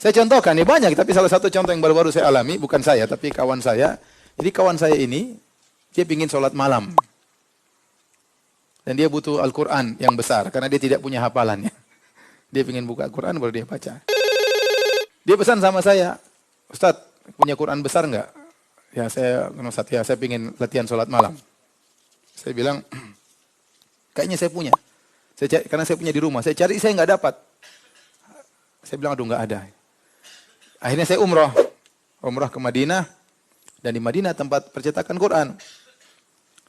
Saya contohkan, ini banyak, tapi salah satu contoh yang baru-baru saya alami, bukan saya, tapi kawan saya. Jadi kawan saya ini, dia ingin sholat malam. Dan dia butuh Al-Quran yang besar, karena dia tidak punya hafalannya. Dia ingin buka Al-Quran, baru dia baca. Dia pesan sama saya, Ustadz, punya Quran besar enggak? Ya saya, Ustadz, ya saya ingin latihan sholat malam. Saya bilang, kayaknya saya punya. Karena saya punya di rumah, saya cari, saya enggak dapat. Saya bilang, aduh enggak ada. Akhirnya saya umrah ke Madinah, dan di Madinah tempat percetakan Quran.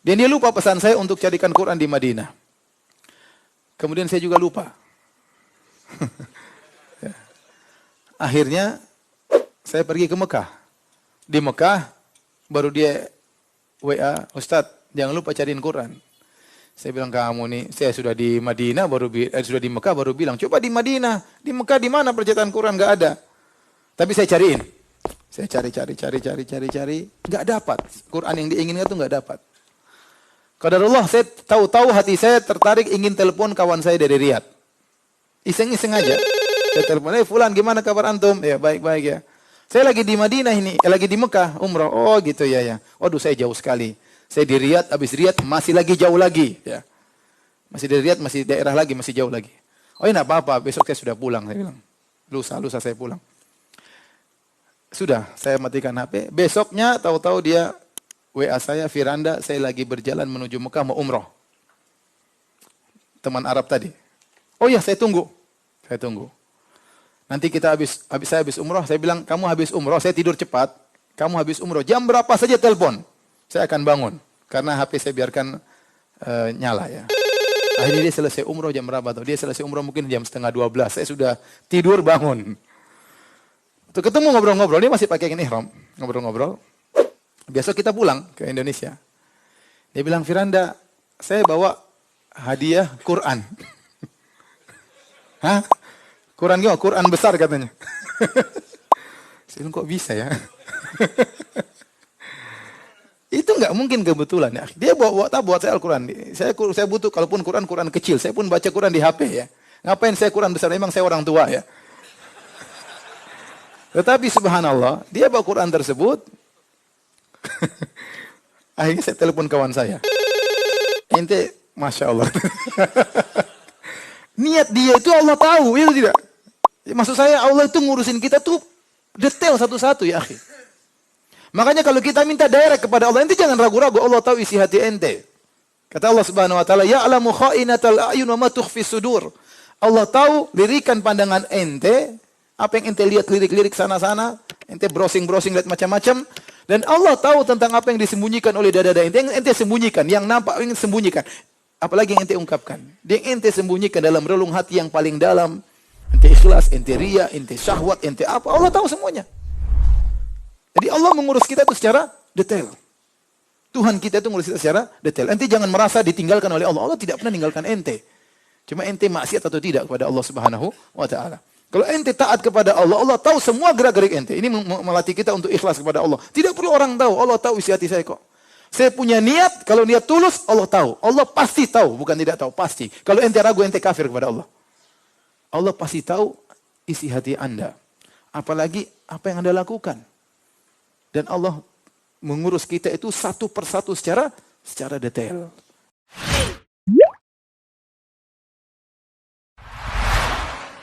Dan dia lupa pesan saya untuk carikan Quran di Madinah. Kemudian saya juga lupa. Akhirnya saya pergi ke Mekah. Di Mekah baru dia WA, Ustadz jangan lupa cariin Quran. Saya bilang, kamu nih, saya sudah di Madinah sudah di Mekah baru bilang, coba di Madinah, di Mekah di mana percetakan Quran? Enggak ada. Tapi saya cariin. Saya cari, enggak dapat. Quran yang diinginkan itu enggak dapat. Qadarullah, saya tahu hati saya tertarik ingin telepon kawan saya dari Riyadh. Iseng-iseng aja. Saya telepon, Fulan gimana kabar antum? Ya, baik-baik ya. Saya lagi di Madinah ini, lagi di Mekah, umrah. Oh gitu ya. Waduh, saya jauh sekali. Saya di Riyadh, habis Riyadh masih lagi jauh lagi. Ya. Masih di Riyadh, masih daerah lagi, masih jauh lagi. Oh ini apa-apa, besok saya sudah pulang. Saya bilang, lusa saya pulang. Sudah, saya matikan HP. Besoknya tahu-tahu dia WA saya, Firanda, saya lagi berjalan menuju Mekah mau umrah. Teman Arab tadi. Oh iya, saya tunggu. Nanti kita saya habis umrah, saya bilang, kamu habis umrah, saya tidur cepat. Kamu habis umrah, jam berapa saja telepon. Saya akan bangun. Karena HP saya biarkan nyala ya. Akhirnya dia selesai umrah jam berapa tuh? Dia selesai umrah mungkin jam 11:30. Saya sudah tidur bangun. Tuh ketemu ngobrol-ngobrol, dia masih pakai ihram, ngobrol-ngobrol. Besok kita pulang ke Indonesia. Dia bilang, Firanda, saya bawa hadiah Quran. Hah? Quran gimana? Quran besar katanya. Saya bilang, kok bisa ya? Itu enggak mungkin kebetulan ya. Dia buat saya Al-Quran. Saya butuh, kalaupun Quran kecil, saya pun baca Quran di HP ya. Ngapain saya Quran besar? Memang saya orang tua ya. Tetapi subhanallah, dia bawa Quran tersebut. Akhirnya saya telepon kawan saya. Ente, Masya Allah. Niat dia itu Allah tahu, itu tidak. Maksud saya Allah itu ngurusin kita tuh detail satu-satu ya akhi. Makanya kalau kita minta direct kepada Allah, ente jangan ragu-ragu, Allah tahu isi hati ente. Kata Allah Subhanahu wa taala, "Ya'lamu kha'inatal a'yun wa ma tukhfi sudur." Allah tahu lirikan pandangan ente, apa yang ente lihat lirik-lirik sana-sana, ente browsing lihat macam-macam, dan Allah tahu tentang apa yang disembunyikan oleh dada-dada ente, yang ente sembunyikan, yang nampak yang sembunyikan. Apalagi yang ente ungkapkan. Yang ente sembunyikan dalam relung hati yang paling dalam, ente ikhlas, ente riya, ente syahwat, ente apa, Allah tahu semuanya. Jadi Allah mengurus kita itu secara detail. Tuhan kita itu mengurus kita secara detail. Ente jangan merasa ditinggalkan oleh Allah. Allah tidak pernah meninggalkan ente. Cuma ente maksiat atau tidak kepada Allah Subhanahu wa taala. Kalau ente taat kepada Allah, Allah tahu semua gerak-gerik ente. Ini melatih kita untuk ikhlas kepada Allah. Tidak perlu orang tahu, Allah tahu isi hati saya kok. Saya punya niat, kalau niat tulus, Allah tahu. Allah pasti tahu, bukan tidak tahu, pasti. Kalau ente ragu, ente kafir kepada Allah. Allah pasti tahu isi hati anda. Apalagi apa yang anda lakukan. Dan Allah mengurus kita itu satu persatu secara detail.